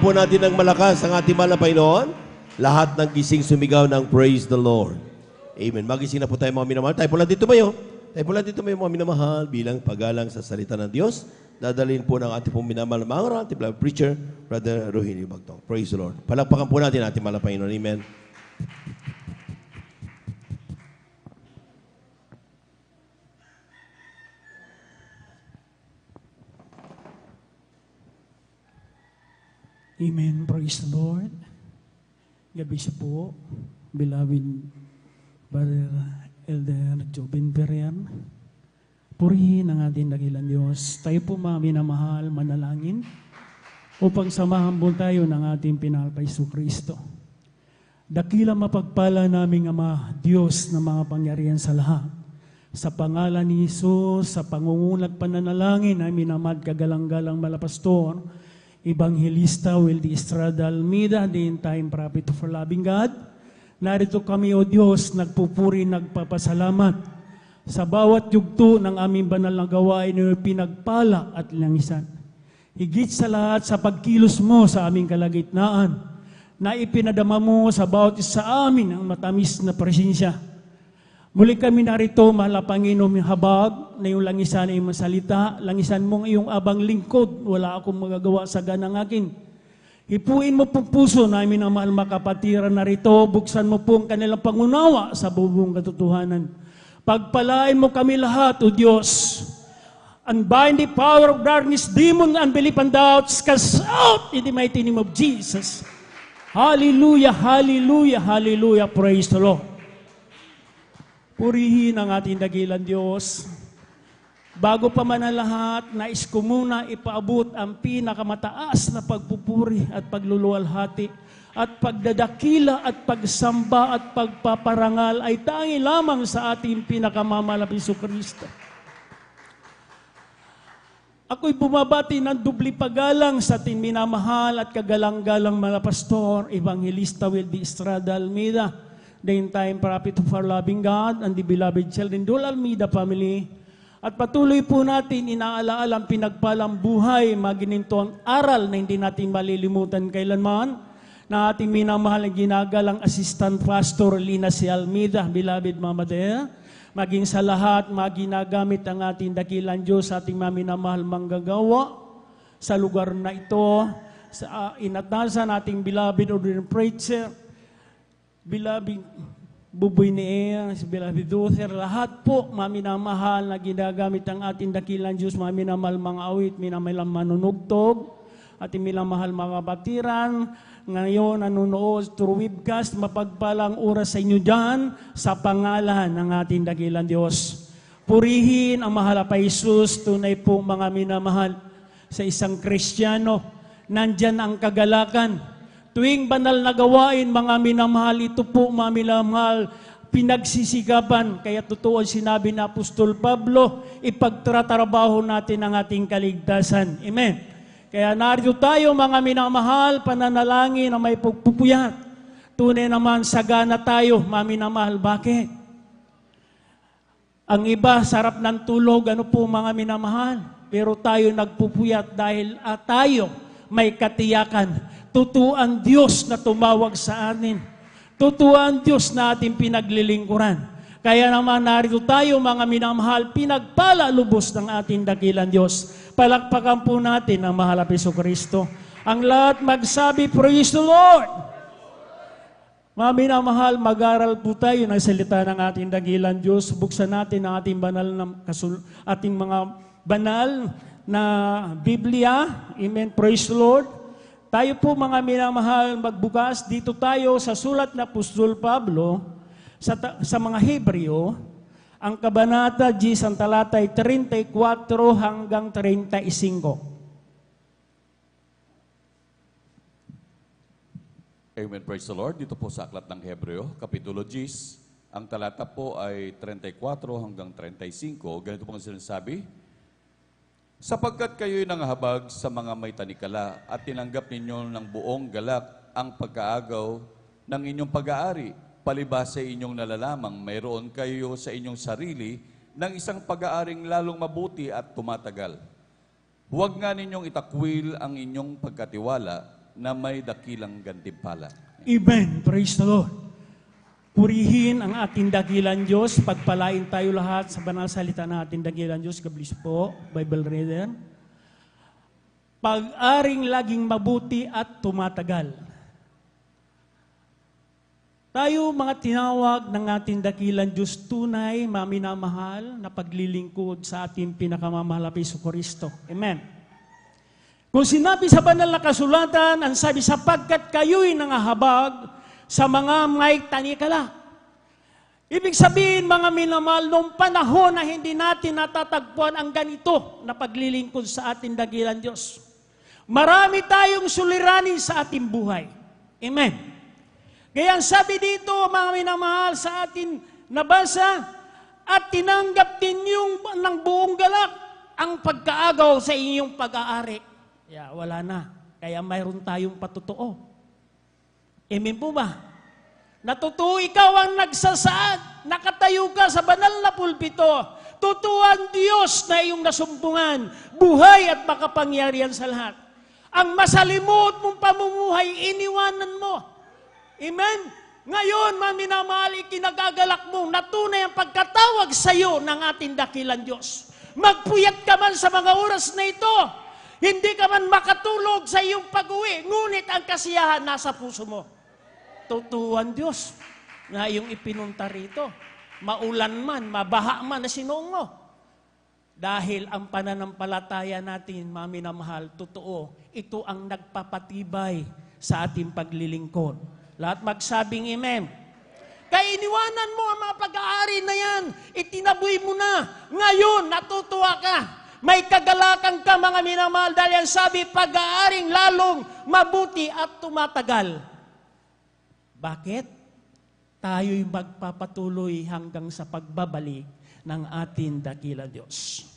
Po natin ng malakas ang ating mahal na Panginoon. Lahat ng gising sumigaw ng praise the Lord. Amen. Magising na po tayo mga minamahal. Tayo po lang dito mayo. Tayo po lang dito mayo mga minamahal bilang paggalang sa salita ng Diyos. Dadalhin po ng ating pong minamahal na mga ating preacher, Brother Rogelio Bagtong. Praise the Lord. Palakpakan po natin ating mahal na Panginoon. Amen. Amen. Praise the Lord. Gabi siya po, beloved Brother Elder Jobin Perian. Purihin ang ating dakilang Diyos. Tayo po mga minamahal, manalangin upang samahan po tayo ng ating pinalpay Hesus Kristo. Dakila mapagpala naming Ama, Diyos na mga pangyarihan sa lahat. Sa pangalan ni Jesus, sa pangungulat pananalangin ay minamad kagalang-galang malapastor, Evangelista Wildy Estrada Almeida, the in-time prophet for loving God. Narito kami, O Diyos, nagpupuri, nagpapasalamat sa bawat yugto ng aming banal na gawain na pinagpala at langisan. Higit sa lahat sa pagkilos mo sa aming kalagitnaan, na ipinadama mo sa bawat isa sa amin ang matamis na presensya. Muli kami narito, mahal na Panginoon, habag na yung langisan ay masalita, langisan mong iyong abang lingkod, wala akong magagawa sa ganang akin. Hipuin mo pong puso namin ang mahal makapatiran narito, buksan mo pong kanilang pangunawa sa buong katotohanan. Pagpalain mo kami lahat, O Diyos. Unbind the power of darkness, demon, unbelief, and doubts, cast out in the mighty name of Jesus. Hallelujah, hallelujah, hallelujah, praise the Lord. Purihin ang ating dakilang Diyos. Bago pa man ang lahat, nais ko muna ipaabot ang pinakamataas na pagpupuri at pagluluwalhati at pagdadakila at pagsamba at pagpaparangal ay tangi lamang sa ating pinakamamalaking Hesus Kristo. Ako'y bumabati ng dubli pagalang sa ating minamahal at kagalang-galang mga pastor, Evangelista Wildy Estrada Almeida, the in-time prophet for loving God and the beloved children, Dol Almeida family, At patuloy po natin inaalaala ang pinagpalang buhay, magininto ang aral na hindi natin malilimutan kailanman, na ating minamahal na ginagalang Assistant Pastor Lina C. Almeida, beloved Mama Dea, maging sa lahat, maginagamit ang ating dakilang Diyos, ating maminamahal manggagawa sa lugar na ito, sa inatasan ating beloved ordinary preacher, beloved Buboy ni Ea, si beloved Luther, lahat po, maminamahal na ginagamit ang ating dakilang Diyos, maminamahal mga awit, minamahal manunugtog, ating minamahal mga batiran, ngayon nanunood through webcast, mapagpalang oras sa inyo dyan, sa pangalan ng ating dakilang Diyos. Purihin ang mahal pa Jesus, tunay po mga minamahal sa isang Kristiyano, nandyan ang kagalakan. Tuwing banal na gawain, mga minamahal, ito po mga minamahal, pinagsisikapan. Kaya totoo ang sinabi ni Apostol Pablo, ipagtratrabaho natin ang ating kaligtasan. Amen. Kaya narito tayo mga minamahal, pananalangin na may pagpupuyat. Tunay naman, sagana tayo, mga minamahal. Bakit? Ang iba, sarap ng tulog, ano po mga minamahal? Pero tayo nagpupuyat dahil tayo may katiyakan. Totoo ang Diyos na tumawag sa atin. Totoo ang Diyos na ating pinaglilingkuran. Kaya naman narito tayo mga minamahal, pinagpala lubos ng ating dakilang Diyos. Palakpakan po natin ang mahal na Jesucristo. Ang lahat magsabi, praise the Lord! Mga minamahal, mag-aral po tayo ng salita ng ating dakilang Diyos. Buksan natin ang ating banal na ating mga banal na Biblia. Amen, praise the Lord! Tayo po mga minamahal, magbukas dito tayo sa sulat na Apostol Pablo sa mga Hebreo, ang kabanata 10, ang talatay 34 hanggang 35. Amen, praise the Lord. Dito po sa Aklat ng Hebreo, Kapitulo 10, ang talata po ay 34 hanggang 35. Ganito po ang sinasabi, sapagkat kayo'y nanghabag sa mga may tanikala at tinanggap ninyo ng buong galak ang pagkaagaw ng inyong pag-aari, palibas sa inyong nalalamang mayroon kayo sa inyong sarili ng isang pag-aaring lalong mabuti at tumatagal. Huwag nga ninyong itakwil ang inyong pagkatiwala na may dakilang gantimpala. Amen. Praise the Lord. Purihin ang ating dakilang Diyos. Pagpalain tayo lahat sa banal salita ng ating dakilang Diyos. God bless po, Bible reader. Pag-aring laging mabuti at tumatagal. Tayo mga tinawag ng ating dakilang Diyos, tunay, maminamahal na paglilingkod sa ating pinakamamahal na Jesucristo. Amen. Kung sinabi sa banal na kasulatan, ang sabi, sapagkat kayo'y nangahabag sa mga may tanikala. Ibig sabihin, mga minamahal, noong panahon na hindi natin natatagpuan ang ganito na paglilingkod sa ating dakilang Diyos. Marami tayong suliranin sa ating buhay. Amen. Kaya ang sabi dito, mga minamahal, sa atin nabasa, at tinanggap ninyong ng buong galak ang pagkaagaw sa inyong pag-aari. Wala na. Kaya mayroon tayong patotoo. Amen po ba? Natotoo ikaw ang nagsasaad, nakatayo ka sa banal na pulpito. Totoo ang Diyos na iyong nasumpungan, buhay at makapangyarihan sa lahat. Ang masalimot mong pamumuhay, iniwanan mo. Amen? Ngayon, mga minamahal, ikinagagalak mo, natunay ang pagkatawag sa iyo ng ating dakilang Diyos. Magpuyat ka man sa mga oras na ito. Hindi ka man makatulog sa iyong pag-uwi, ngunit ang kasiyahan nasa puso mo. Totoo ang Diyos na iyong ipinunta rito. Maulan man, mabaha man na sinuong mo. Dahil ang pananampalataya natin, mga minamahal, totoo, ito ang nagpapatibay sa ating paglilingkod. Lahat magsabing amen. Kaya iniwanan mo ang mga pag-aari na yan, itinaboy mo na. Ngayon, natutuwa ka. May kagalakan ka, mga minamahal, dahil ang sabi, pag-aaring lalong mabuti at tumatagal. Bakit? Tayo'y magpapatuloy hanggang sa pagbabalik ng ating dakilang Diyos.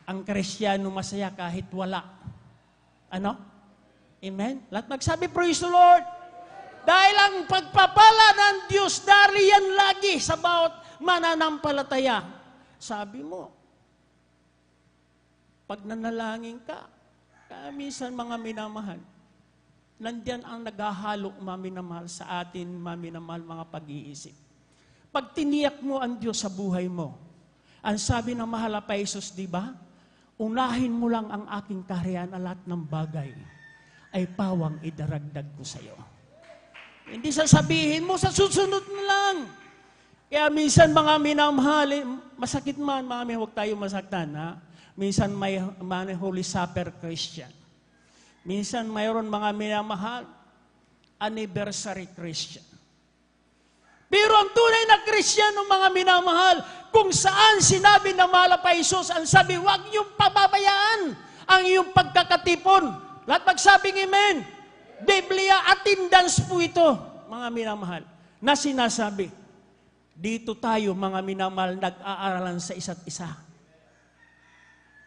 Ang Kristiyano masaya kahit wala. Ano? Amen? Lahat magsabi, praise the Lord! Dahil ang pagpapala ng Diyos, dariyan lagi sa bawat mananampalataya. Sabi mo, pag nanalangin ka, kaya minsan mga minamahal, nandiyan ang naghahalo, mga minamahal, sa atin, mga minamahal, mga pag-iisip. Pag tiniyak mo ang Diyos sa buhay mo, ang sabi ng mahal na Jesus, di ba? Unahin mo lang ang aking kaharian, lahat ng bagay ay pawang idaragdag ko sa iyo. Hindi sasabihin mo, sa susunod na lang. Kaya minsan mga minamahal, masakit man, mga huwag tayo masaktan, ha? Minsan may Holy Supper Christian. Minsan mayroon mga minamahal, anniversary Christian. Pero ang tunay na Kristiyano, mga minamahal, kung saan sinabi ng mahal pa Jesus, ang sabi, huwag niyong pababayaan ang iyong pagkakatipon. Lahat magsabing amen. Biblia, attendance po ito, mga minamahal, na sinasabi. Dito tayo, mga minamahal, nag-aaralan sa isa't isa.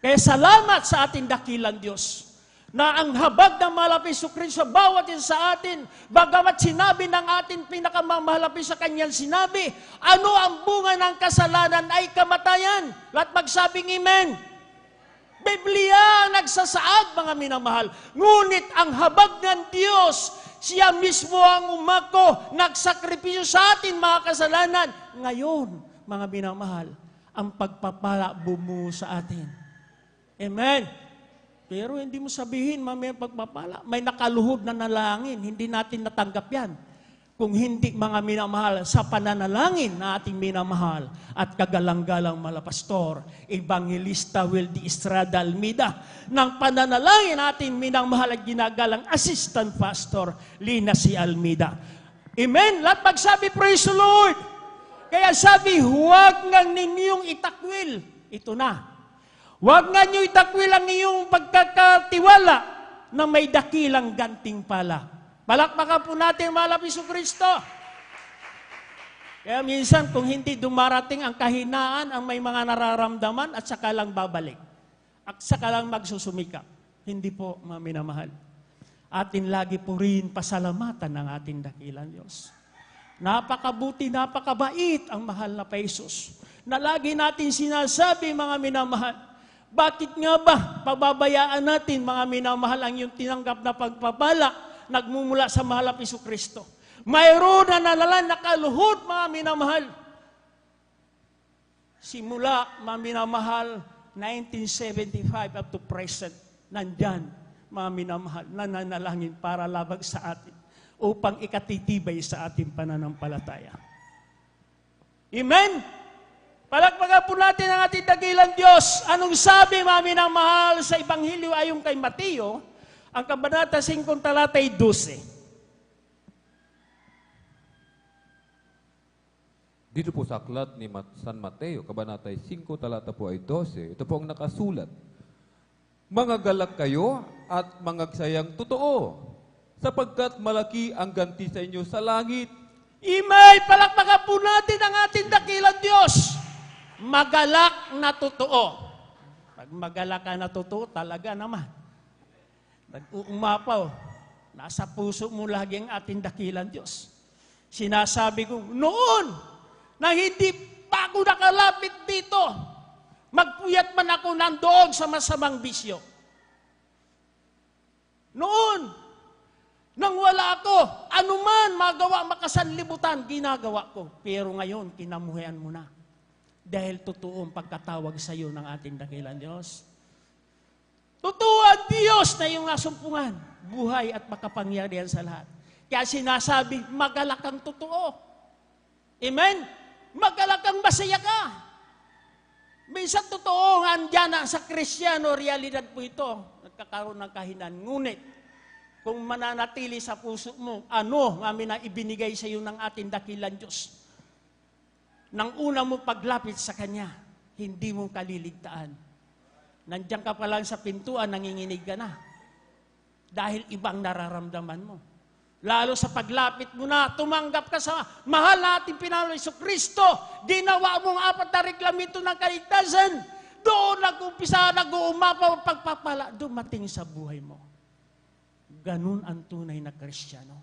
Kaya salamat sa ating dakilang Diyos na ang habag ng mahal na Jesucristo sa bawat isa sa atin, bagamat sinabi ng ating pinakamamahal sa kanyang sinabi, ano ang bunga ng kasalanan ay kamatayan. Lahat magsabing amen. Biblia nagsasaad, mga minamahal. Ngunit ang habag ng Diyos, siya mismo ang umako, nagsakripisyo sa atin, mga kasalanan. Ngayon, mga minamahal, ang pagpapala bumuo sa atin. Amen. Pero hindi mo sabihin, may pagpapala. May nakaluhod na nalangin. Hindi natin natanggap yan. Kung hindi, mga minamahal, sa pananalangin na ating minamahal at kagalang-galang malapastor, Evangelista Wildy Estrada Almeida, ng pananalangin natin minamahal at ginagalang Assistant Pastor Lina C. Almeida. Amen? Lahat magsabi, praise the Lord! Kaya sabi, huwag nga ninyong itakwil. Ito na. Huwag nga nyo itakwil ang iyong pagkakatiwala na may dakilang gantimpala. Palakpakan po natin, mahal na Jesucristo. Kaya minsan, kung hindi dumarating ang kahinaan, ang may mga nararamdaman, at saka lang babalik. At saka lang magsusumikap. Hindi po, mga minamahal. Atin lagi po rin pasalamatan ng ating dakilang Diyos. Napakabuti, napakabait ang mahal na Jesus. Na lagi natin sinasabi, mga minamahal, bakit nga ba pababayaan natin, mga minamahal, ang iyong tinanggap na pagpapala nagmumula sa mahal na Jesucristo? Mayroon na nalalan nakaluhod, mga minamahal. Simula, mga minamahal, 1975 up to present, nandyan, mga minamahal, nananalangin para labag sa atin upang ikatitibay sa ating pananampalataya. Amen? Palakpakan po natin ang ating dakilang Diyos. Anong sabi, mga minamahal, sa Ebanghelyo ayon kay Mateo, ang kabanata 5, talatay 12. Dito po sa aklat ni San Mateo, kabanata 5, talata po ay 12. Ito po ang nakasulat. Mangagalak kayo at mangagsayang totoo, sapagkat malaki ang ganti sa inyo sa langit. Imay, palakpakan po natin ang ating dakilang Diyos. Magalak na totoo. Pag magalak ka na totoo, talaga naman. Nag-uumapaw. Nasa puso mo lagi ang ating dakilang Diyos. Sinasabi ko, noon, na hindi pa ako nakalapit dito, magpuyat man ako nandoon sa masamang bisyo. Noon, nang wala ako, anuman magawa makasanlibutan, ginagawa ko. Pero ngayon, kinamuhian mo na. Dahil totoo ang pagkatawag sa iyo ng ating dakilang Diyos. Totoo ang Diyos na iyong nasumpungan, buhay at makapangyarihan sa lahat. Kaya sinasabi, magalak kang totoo. Amen? Magalak kang masaya ka. Minsan totoo nga andyan sa Kristiyano, realidad po ito. Nagkakaroon ng kahinaan. Ngunit, kung mananatili sa puso mo, ano nga na ibinigay sa iyo ng ating dakilang Diyos? Nang una mo paglapit sa Kanya, hindi mo kaliligtaan. Nandiyan ka pa lang sa pintuan, nanginginig ka na. Dahil ibang nararamdaman mo. Lalo sa paglapit mo na, tumanggap ka sa mahal nating pinalo Jesucristo, ginawa mong 4 na reglamento ng kaligtasan, doon nag-umpisa, nag-uumapaw, pagpapala, dumating sa buhay mo. Ganun ang tunay na Kristiyano.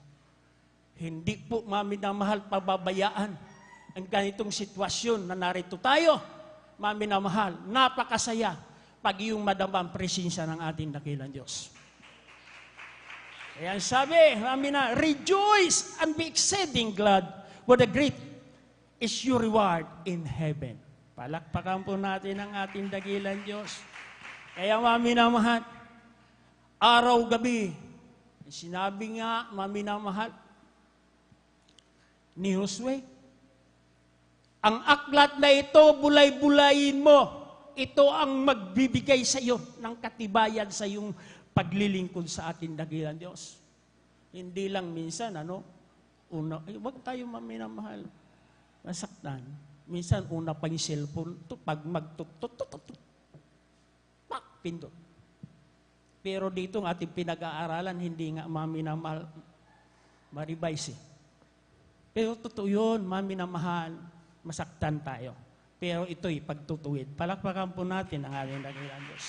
Hindi po, minamahal, pababayaan. ang ganitong sitwasyon na narito tayo, mga minamahal, napakasaya pag iyong madama ang presensya ng ating dakilang Diyos. Kaya sabi, rejoice and be exceeding glad, for the great is your reward in heaven. Palakpakan po natin ang ating dakilang Diyos. Kaya mga minamahal, araw-gabi, sinabi nga, mga minamahal, ni Josue, ang aklat na ito, bulay-bulayin mo. Ito ang magbibigay sa iyo ng katibayan sa iyong paglilingkod sa ating dakilang Diyos. Hindi lang minsan, wag tayo maminamahal, masaktan. Minsan, una pa yung cellphone, pag pindot. Pero dito ang ating pinag-aaralan, hindi nga maminamahal, maribay Pero totoo yun, maminamahal, masaktan tayo. Pero ito'y pagtutuwid. Palakpakan po natin ang ating dakilang Diyos.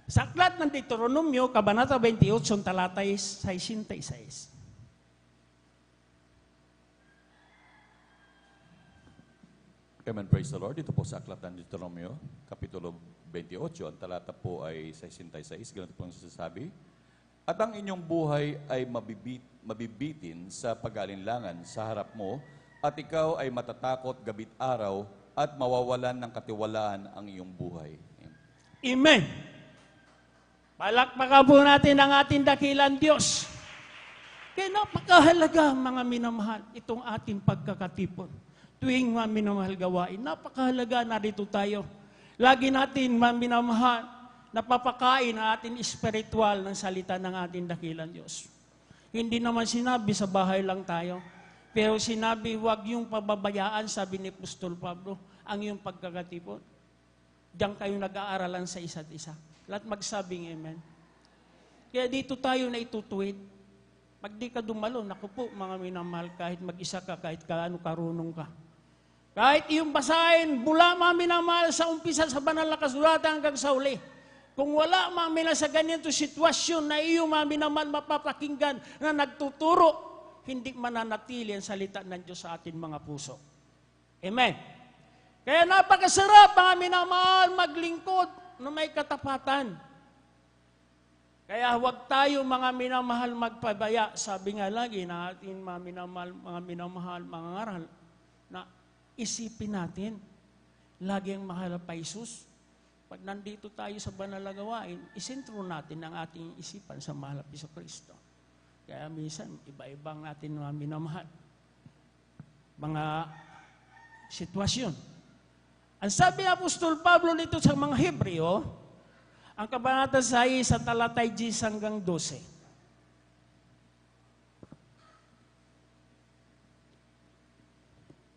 Sa aklat ng Deuteronomio, Kabanata 28, talata 66. Amen, praise the Lord. Ito po sa aklat ng Deuteronomio, Kapitulo 28, ang talata po ay 66. Ganito po ang sasabi. At ang inyong buhay ay mabibitin sa pag-alinlangan sa harap mo, at ikaw ay matatakot gabit araw, at mawawalan ng katiwalaan ang iyong buhay. Amen. Palakpakan po natin ang ating dakilang Diyos. Kaya napakahalaga, mga minamahal, itong ating pagkakatipon. Tuwing mga minamahal gawain, napakahalaga na dito tayo. Lagi natin, mga minamahal, napapakain ang ating espiritual ng salita ng ating dakilang Diyos. Hindi naman sinabi sa bahay lang tayo, pero sinabi, huwag yung pababayaan, sabi ni Apostol Pablo, ang iyong pagkakatipon. Diyan kayo nag-aaralan sa isa't isa. Lahat magsabing amen. Kaya dito tayo na itutuwid. Pag di ka dumalo, naku po, mga minamahal, kahit mag-isa ka, kahit kaano karunong ka. Kahit iyong basahin, mula mga minamahal sa umpisa sa banal na kasulatan hanggang sa uli. Kung wala mga minamahal sa ganito sitwasyon na iyong mga minamahal mapapakinggan na nagtuturo, hindi mananatili ang salita ng Diyos sa ating mga puso. Amen. Kaya napakasarap mga minamahal maglingkod na may katapatan. Kaya huwag tayo mga minamahal magpabaya. Sabi nga lagi na ating mga minamahal, mga ngaral, na isipin natin, lagi ang mahal pa Jesus. Pag nandito tayo sa banal na gawain, isentro natin ang ating isipan sa mahal na Kristo. Kaya minsan, iba-ibang natin mga minamahal. Mga sitwasyon. Ang sabi ng Apostol Pablo nito sa mga Hebreo, ang kabanata 6 sa talatay 10 hanggang 12.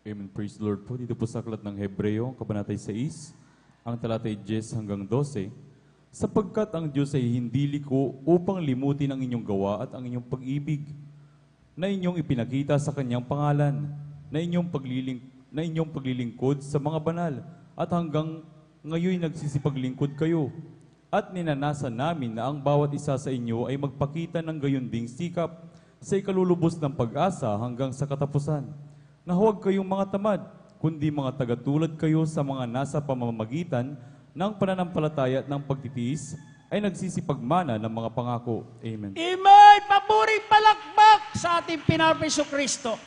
Amen, praise the Lord po. Dito po sa aklat ng Hebreo, Kabanata 6, ang talatay 10 hanggang 12. Sapagkat ang Diyos ay hindi liko upang limutin ang inyong gawa at ang inyong pag-ibig na inyong ipinakita sa kanyang pangalan, na inyong paglilingkod sa mga banal, at hanggang ngayon nagsisipaglingkod kayo. At ninanasan namin na ang bawat isa sa inyo ay magpakita ng gayon ding sikap sa ikalulubos ng pag-asa hanggang sa katapusan. Na huwag kayong mga tamad, kundi mga tagatulad kayo sa mga nasa pamamagitan ng pananampalataya at ng pagtitiis ay nagsisipagmana ng mga pangako. Amen. Amen! Paboring palakpak sa ating pinapiso Kristo.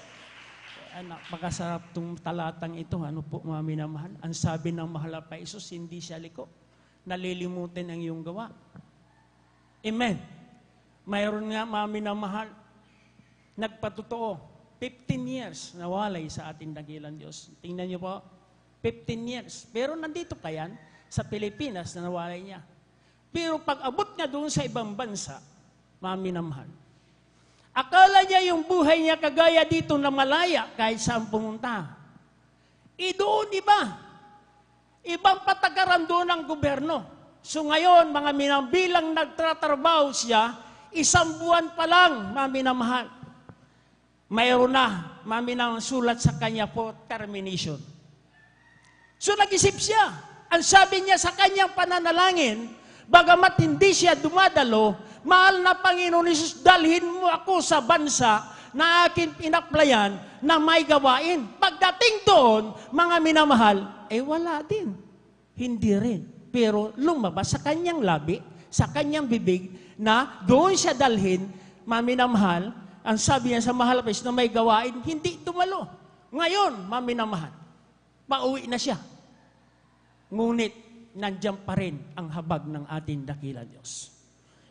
Anak, makasarap itong talatang ito. Ano po mga minamahal? Ang sabi ng mahal pa Isus, hindi siya liko. Nalilimutin ang iyong gawa. Amen. Mayroon nga mga minamahal, nagpatotoo, 15 years nawalay sa ating dakilang Diyos. Tingnan niyo po, 15 years. Pero nandito pa yan, sa Pilipinas na nawalay niya. Pero pag abot niya doon sa ibang bansa, mga minamahal, akala niya yung buhay niya kagaya dito na malaya kahit saan pumunta. Doon iba. Ibang patakaran doon ang gobyerno. So ngayon, mga bilang nagtatrabaho siya, 1 buwan pa lang, mga minamahal, mayroon na, mga minamahal, sulat sa kanya po, termination. So nag-isip siya. Ang sabi niya sa kanyang pananalangin, bagamat hindi siya dumadalo, mahal na Panginoon Jesus, dalhin mo ako sa bansa na akin pinaplayan na may gawain. Pagdating doon, mga minamahal, wala din. Hindi rin. Pero lumabas sa kanyang labi, sa kanyang bibig, na doon siya dalhin, mga minamahal, ang sabi niya sa mahalapis na may gawain, hindi dumalo. Ngayon, mga minamahal, pauwi na siya. Ngunit, nandiyan pa rin ang habag ng ating dakilang Diyos.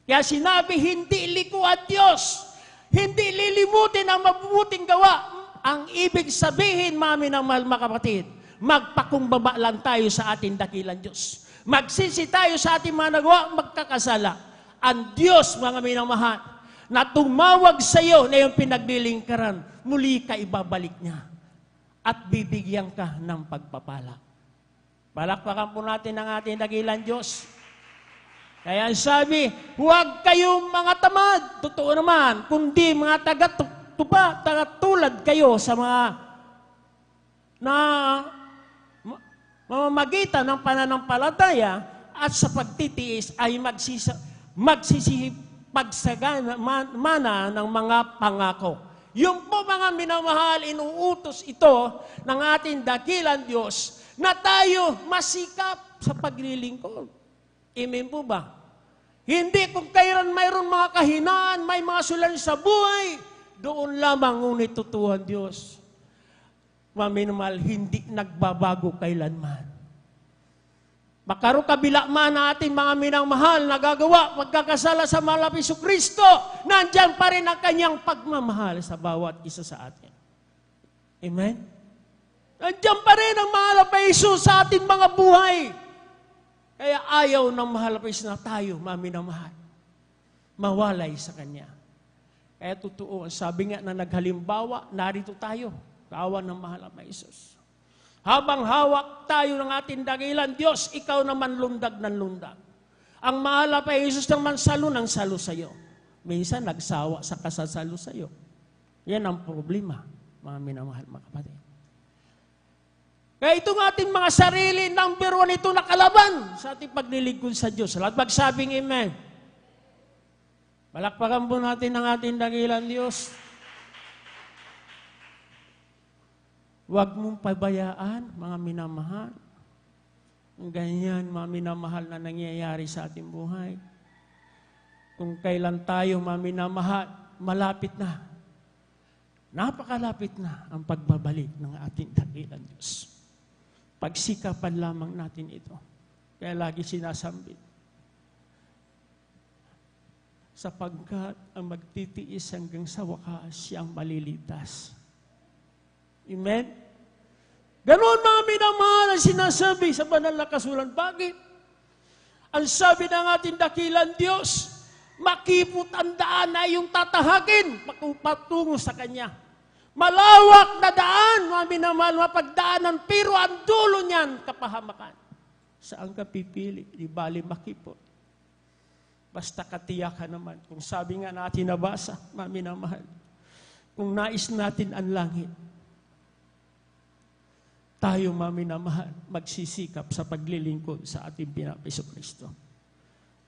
Kaya sinabi, hindi liko at Diyos. Hindi lilimutin ang mabubuting gawa. Ang ibig sabihin, mga minamahal, mga kapatid, magpakumbaba lang tayo sa ating dakilang Diyos. Magsisi tayo sa ating mga nagawa, magkakasala. Ang Diyos, mga minamahal, na tumawag sa iyo na yung pinaglilingkaran, muli ka ibabalik niya. At bibigyan ka ng pagpapala. Palakpakan po natin ang ating dakilang Diyos. Kaya sabi, huwag kayong mga tamad, totoo naman, kundi mga tagatulad kayo sa mga na mamamagitan ng pananampalataya at sa pagtitiis ay magsisipagsagana ng mga pangako. Yung po mga minamahal, inuutos ito ng ating dakilang Diyos na tayo masikap sa paglilingkod. Amen po ba? Hindi kung kailan mayroon mga kahinaan, may mga sulan sa buhay, doon lamang ngunit tutuhan Diyos. Maminamahal, hindi nagbabago kailanman. Makaro kabila man natin mga minamahal na gagawa, magkakasala sa mahal na Jesucristo, nandyan pa rin ang kanyang pagmamahal sa bawat isa sa atin. Amen? Nandyan pa rin ang mahal na Jesus sa ating mga buhay. Kaya ayaw ng mahal na tayo, maminamahal, mawalay sa Kanya. Kaya totoo, sabi nga na naghalimbawa, narito tayo, kawan ng mahal na Jesus. Habang hawak tayo ng ating dakilang Diyos, ikaw naman lundag ng lundag. Ang mahal na Jesus naman salo ng salo sa iyo. Minsan nagsawa sa kasasalo sa iyo. Yan ang problema, mga minamahal, mga kapatid. Kaya itong ating mga sarili, number one ito nakalaban sa ating paglilingkod sa Diyos. Lahat magsabing amen. Palakpakan po natin ang ating dakilang Diyos. Huwag mong pabayaan, mga minamahal. Ang ganyan, mga minamahal na nangyayari sa ating buhay. Kung kailan tayo, mga minamahal, malapit na. Napakalapit na ang pagbabalik ng ating dakilang Diyos. Pagsikapan lamang natin ito. Kaya lagi sinasambit. Sapagkat ang magtitiis hanggang sa wakas, siyang malilitas. Amen? Ganon mga minamahal ang sinasabi sa banal na kasulatan. Bakit? Ang sabi ng ating dakilang Diyos, makipot ang daan na iyong tatahagin patungo sa Kanya. Malawak na daan, mga minamahal, mapagdaanan, pero ang dulo niyan, kapahamakan. Saan ka pipili? Di bali makipot. Basta katiyakan naman. Kung sabi nga natin nabasa, mga minamahal, kung nais natin ang langit, tayo, mga minamahal, magsisikap sa paglilingkod sa ating Pinapiso Kristo.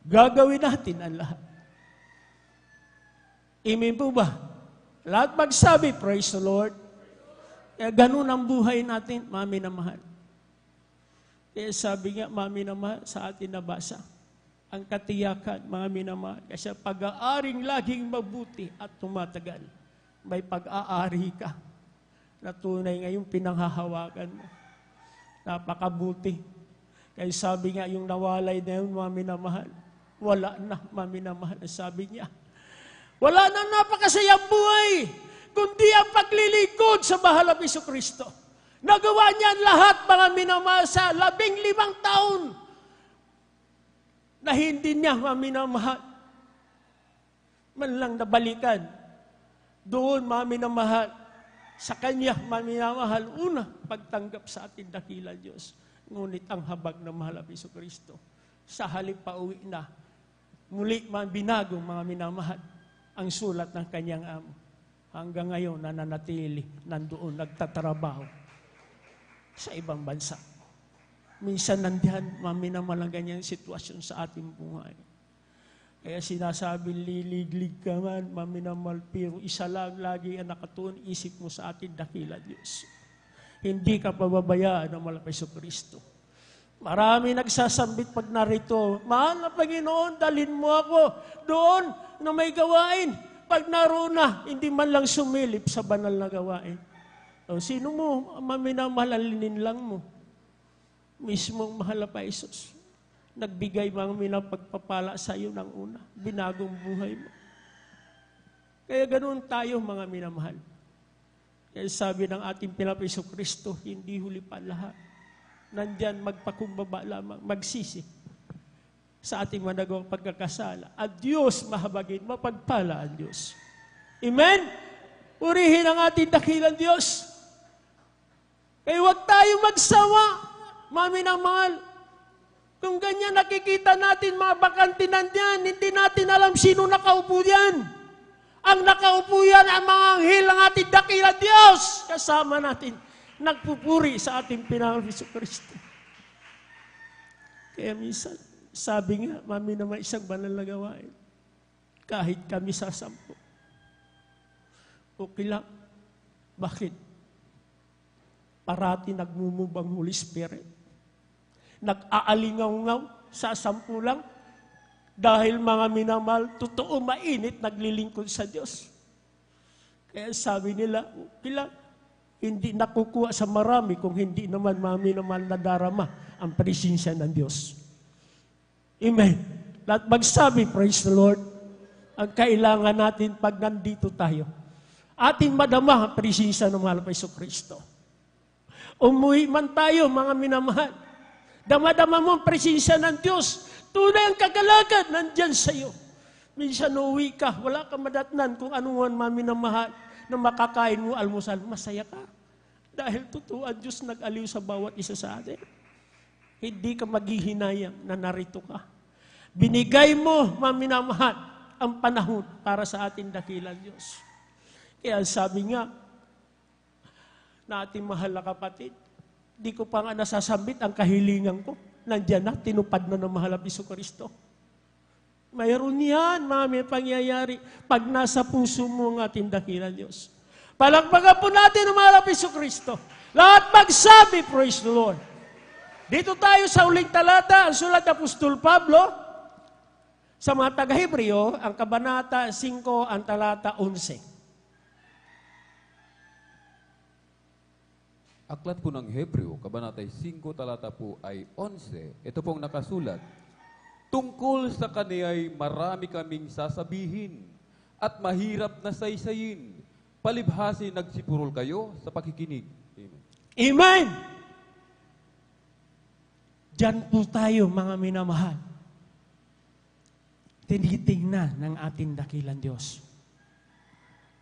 Gagawin natin ang lahat. Amen po ba? Lahat magsabi, praise the Lord. Kaya ganun ang buhay natin, mga minamahal. Kaya sabi nga, mga minamahal, sa atin nabasa, ang katiyakan, mga minamahal, kasi pag-aaring laging mabuti at tumatagal, may pag-aari ka na tunay ngayong pinanghahawakan mo. Napakabuti. Kaya sabi nga, yung nawalay na yun, mga minamahal, wala na, mga minamahal, sabi niya, wala na napakasayang buhay, kundi ang paglilingkod sa mahal na Jesucristo. Nagawa niya lahat, mga minamahal, sa 15 taon na hindi niya, mga minamahal, man lang nabalikan. Doon, mga minamahal, sa Kanya, mga minamahal, una, pagtanggap sa ating dakilang Diyos. Ngunit ang habag ng mahal na Jesucristo, sa halip pauwi na, muli, mga binago, mga minamahal, ang sulat ng kanyang amo. Hanggang ngayon, nananatili, nandoon, nagtatrabaho sa ibang bansa. Minsan nandiyan, maminamalang ganyang sitwasyon sa ating buhay. Kaya sinasabi, liliglig ka man, maminamal, pero isa lang lagi ang nakatuon isip mo sa ating dakila, Diyos. Hindi ka pababayaan ng malapay sa Kristo. Marami nagsasambit pag narito, mahal na Panginoon, dalhin mo ako doon na may gawain. Pag naroon na, hindi man lang sumilip sa banal na gawain. O, sino mo, maminamahalinin lang mo. Mismong mahal na pa Isus. Nagbigay mga minapagpapala sa iyo ng una. Binagong buhay mo. Kaya ganoon tayo mga minamahal. Kaya sabi ng ating Pinapiso Kristo, hindi huli pa lahat. Nandyan magpakumbaba lamang, magsisi sa ating managawang pagkakasala. At Diyos mahabagin, mapagpala ang Diyos. Amen? Purihin ang ating dakilang Diyos. Kaya huwag tayo magsawa, mami ng mahal. Kung ganyan nakikita natin mga bakantinan diyan, hindi natin alam sino nakaupo diyan. Ang nakaupo yan ang mga anghel ng ating dakilang Diyos. Kasama natin, nagpupuri sa ating Panginoong Jesucristo. Kaya minsan, sabi nga, mami naman isang banal na gawain. Kahit kami sa 10. Okay lang. Bakit? Parati nagmumubang Holy Spirit. Nag-aalingaw-ngaw sa 10 lang. Dahil mga minamahal, totoo mainit, naglilingkod sa Diyos. Kaya sabi nila, okay lang. Hindi nakukuha sa marami kung hindi naman mami naman nadarama ang presensya ng Diyos. Amen. Lahat magsabi, praise the Lord, ang kailangan natin pag nandito tayo. Ating madama ang presensya ng mahal pa Kristo. Umuwi man tayo, mga minamahal. Damadama mo ang presensya ng Diyos. Tunay ang kagalakan, nandyan sa iyo. Minsan uuwi ka, wala ka madatnan kung ano man mami minamahal na makakain mo almusal, masaya ka. Dahil totoo ang Diyos nag-aliw sa bawat isa sa atin. Hindi ka maghihinayang na narito ka. Binigay mo, maminamahal, ang panahon para sa ating dakilang Diyos. Kaya sabi nga, na ating mahal na kapatid, di ko pa nga nasasambit ang kahilingan ko. Nandiyan na, tinupad na ng mahal na Kristo. Mayroon yan, mga pangyayari, pag nasa puso mo ang ating dakilang Diyos. Palagpagan po natin ang mahal na Kristo. Lahat magsabi, praise the Lord. Dito tayo sa uling talata, ang sulat ng Apostol Pablo, sa mga taga-Hebreo, ang kabanata 5, ang talata 11. Aklat po ng Hebreo, kabanata 5, talata po ay 11. Ito pong nakasulat. Tungkol sa kaniya'y marami kaming sasabihin at mahirap na saysayin. Palibhasi nagsipurol kayo sa pakikinig. Amen. Amen! Diyan po tayo, mga minamahal. Tinitingnan ng ating dakilang Diyos.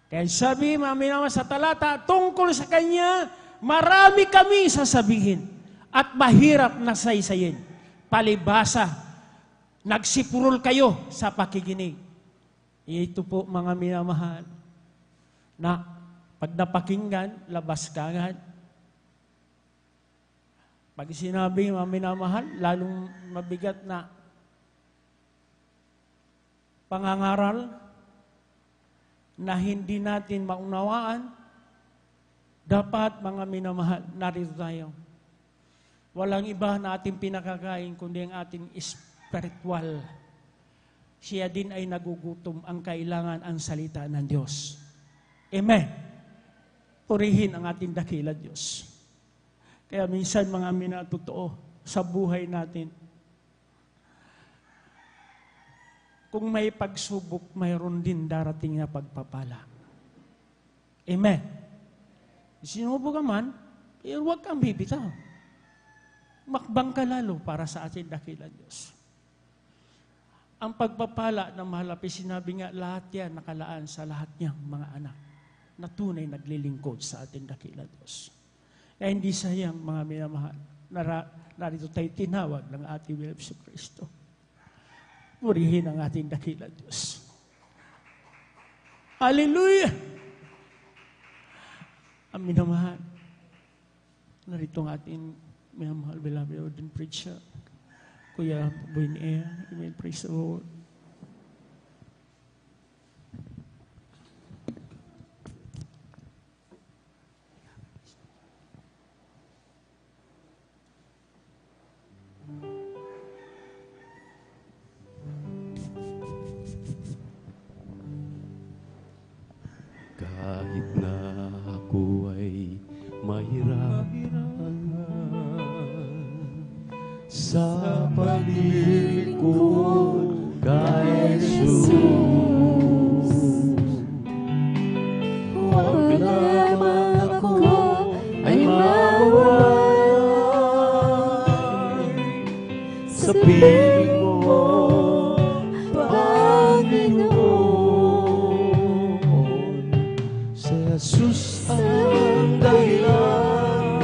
Kaya sabi, mga minamahal sa talata, tungkol sa Kanya, marami kami sasabihin at mahirap na saysayin. Palibhasa, nagsipurol kayo sa pakikinig. Ito po, mga minamahal, na pag napakinggan, labas ka agad. Pag sinabi, mga minamahal, lalong mabigat na pangangaral na hindi natin maunawaan, dapat, mga minamahal, narito tayo. Walang iba na ating pinakakain, kundi ang ating spiritual. Siya din ay nagugutom ang kailangan ang salita ng Diyos. Amen. Purihin ang ating dakilang Diyos. Kaya minsan, mga minatotoo, sa buhay natin, kung may pagsubok, mayroon din darating na pagpapala. Amen. Sinubo ka man, pero huwag kang bibitaw. Makbang ka lalo para sa ating dakilang Diyos. Ang pagpapala ng mahalapi, sinabi nga, lahat yan nakalaan sa lahat niyang mga anak na tunay naglilingkod sa ating dakilang Diyos. Kaya hindi sayang, mga minamahal, narito tayo tinawag ng ating Wilhelm Kristo. Purihin ang ating dakilang Diyos. Hallelujah! Ang minamahal, narito ang ating minamahal, beloved ordained preacher, Kuya Buin Air. Amen. Praise the Lord. sa paglilingkod kay Jesus. Huwag lamang ako ay mawawala sa piling mo, Panginoon. Si Jesus ang dahilan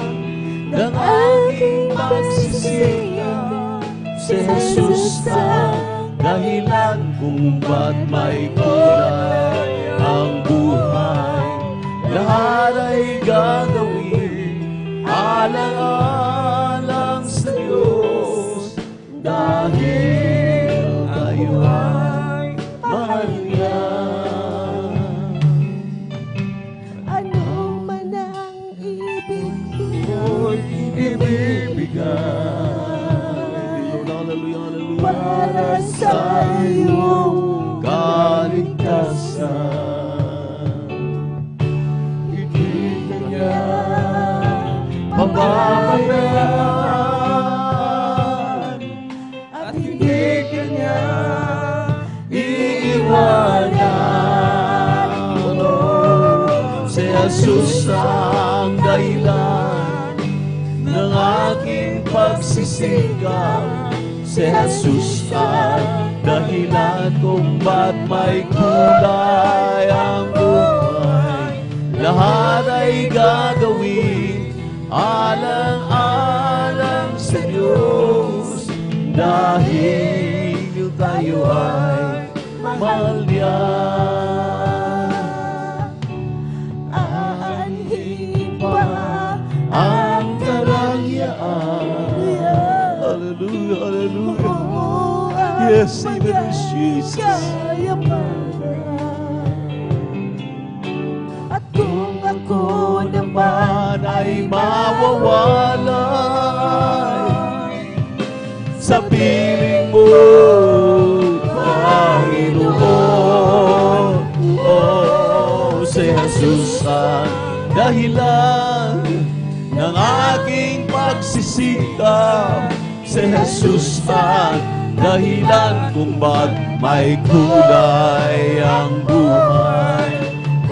ng aking pagsisikap. Si Jesus ang dahilan kung ba't may kulay ang buhay. Lahat ay gagawin alang-alang sa Diyos, dahil tayo ay mahal niya. Ano man ang ibig Ko'y ibibigay. Hallelujah, hallelujah. para sa iyong kaligtasan. Hindi kanya mababayan at hindi kanya iiwanan. Si Jesus ang dahilan ng aking pagsisikap. Si Jesus ang dahilan kung ba't may kulay ang buhay. Lahat ay gagawin alang-alang sa Diyos, dahil tayo ay mahal niya. aanhin pa Ang karangyaan. Hallelujah, hallelujah. ang Yes, even in Jesus. At kung ako naman Ay mawawalay sa piling mo, Panginoon. Oh, si Jesus ang dahilan ng aking pagsisikap. Si Jesus ang dahilan kung ba't may kulay ang buhay.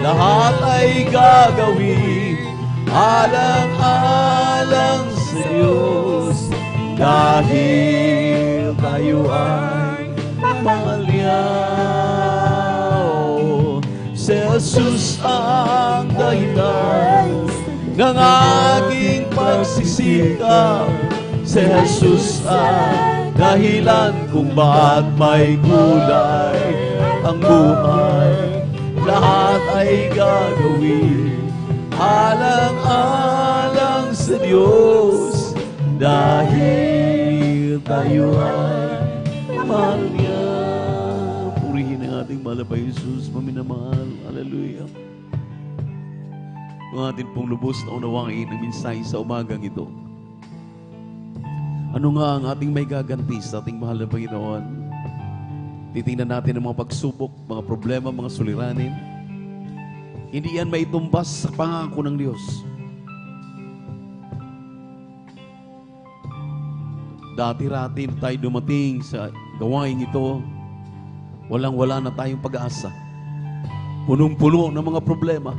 Lahat ay gagawin alang-alang sa Diyos, dahil tayo ay mahal niya. Oh, si Jesus ang dahilan ng aking pagsisikap. Si Jesus ang dahilan kung ba't may kulay ang buhay. Lahat ay gagawin alang-alang sa Diyos, dahil tayo ay mahal niya. Purihin ang ating mahal na Jesus, maminamahal. Hallelujah. Ang ating pong lubos na unawain ang minsay sa umagang ito. Ano nga ang ating may gaganti sa ating mahal na Panginoon? Titingnan natin ang mga pagsubok, mga problema, mga suliranin. Hindi yan maitumbas sa pangako ng Diyos. Dati-rati tayo dumating sa gawain ito, walang-wala na tayong pag-asa. Punong-puno ng mga problema.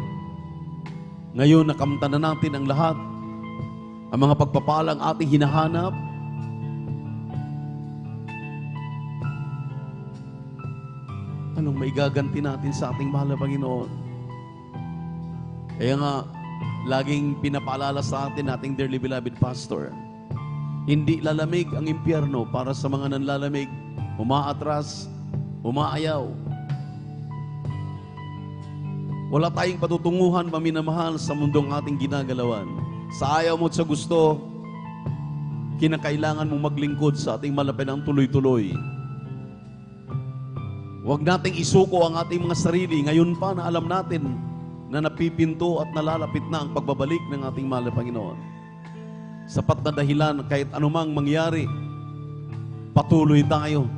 Ngayon, nakamtan na natin ang lahat. Ang mga pagpapalang ating hinahanap, anong may gaganti natin sa ating mahal na Panginoon? Kaya nga, laging pinapaalala sa atin ating dearly beloved pastor, hindi lalamig ang impyerno para sa mga nanlalamig, umaatras, umaayaw. Wala tayong patutunguhan, maminamahal, sa mundong ating ginagalawan. Sa ayaw mo at sa gusto, kinakailangan mong maglingkod sa ating malapit ng tuloy-tuloy. Huwag nating isuko ang ating mga sarili. Ngayon pa na alam natin na napipinto at nalalapit na ang pagbabalik ng ating mahal na Panginoon. Sapat na dahilan kahit anumang mangyari, patuloy tayo,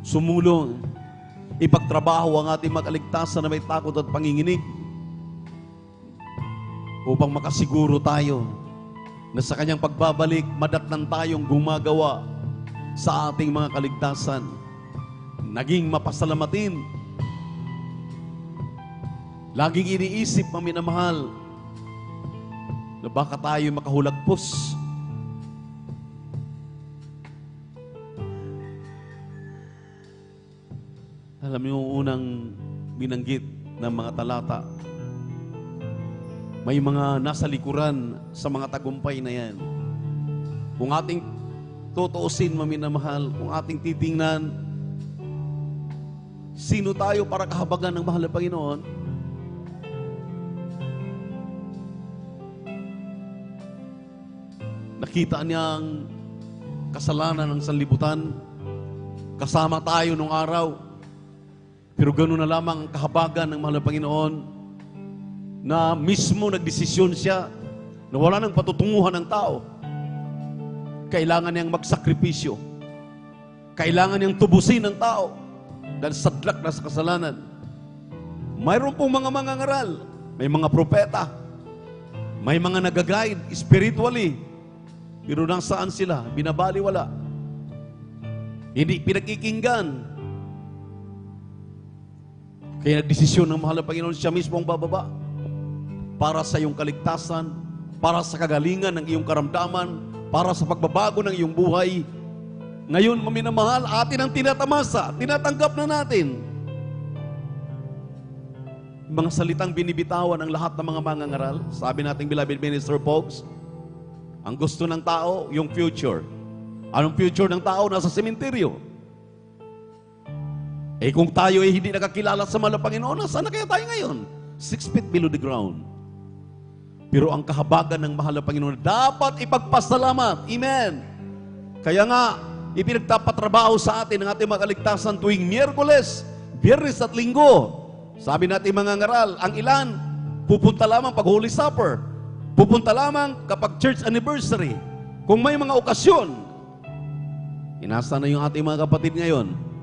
sumulong, ipagtrabaho ang ating makaligtasan na may takot at panginginig upang makasiguro tayo na sa kanyang pagbabalik, madatnan tayong gumagawa sa ating mga kaligtasan. Naging mapasalamatin. Laging iniisip, mga minamahal, na baka tayo makahulagpos. Alam niyo, unang binanggit ng mga talata, may mga nasa likuran sa mga tagumpay na yan. Kung ating tutuusin, maminamahal, kung ating titingnan, sino tayo para kahabagan ng mahal na Panginoon? Nakita niya ang kasalanan ng sanlibutan. Kasama tayo nung araw. Pero gano'n na lamang ang kahabagan ng mahal na Panginoon na mismo nagdesisyon siya na wala nang patutunguhan ng tao. Kailangan niyang magsakripisyo. Kailangan niyang tubusin ng tao dahil sadlak na sa kasalanan. Mayroon pong mga mangangaral, may mga propeta, may mga nag-guide spiritually, pero nang saan sila? Binabaliwala. Hindi pinakikinggan. Kaya nagdesisyon ng mahal na Panginoon, siya mismo ang bababa para sa iyong kaligtasan, para sa kagalingan ng iyong karamdaman, para sa pagbabago ng iyong buhay. Ngayon, maminamahal, atin ang tinatamasa, tinatanggap na natin. Mga salitang binibitawan ng lahat ng mga mangangaral. Sabi nating beloved minister folks, ang gusto ng tao, yung future. Anong future ng tao? Nasa sementeryo. Eh kung tayo ay hindi nakakilala sa mahal na Panginoon, saan na kaya tayo ngayon? 6 feet below the ground. Pero ang kahabagan ng mahal na Panginoon, dapat ipagpasalamat. Amen. Kaya nga, ipinagtapatrabaho sa atin ang ating mga kaligtasan tuwing Miyerkules, Biyernes at Linggo. Sabi natin mga ngaral, ang ilan, pupunta lamang pag Holy Supper. Pupunta lamang kapag church anniversary. Kung may mga okasyon, inasa na yung ating mga kapatid ngayon.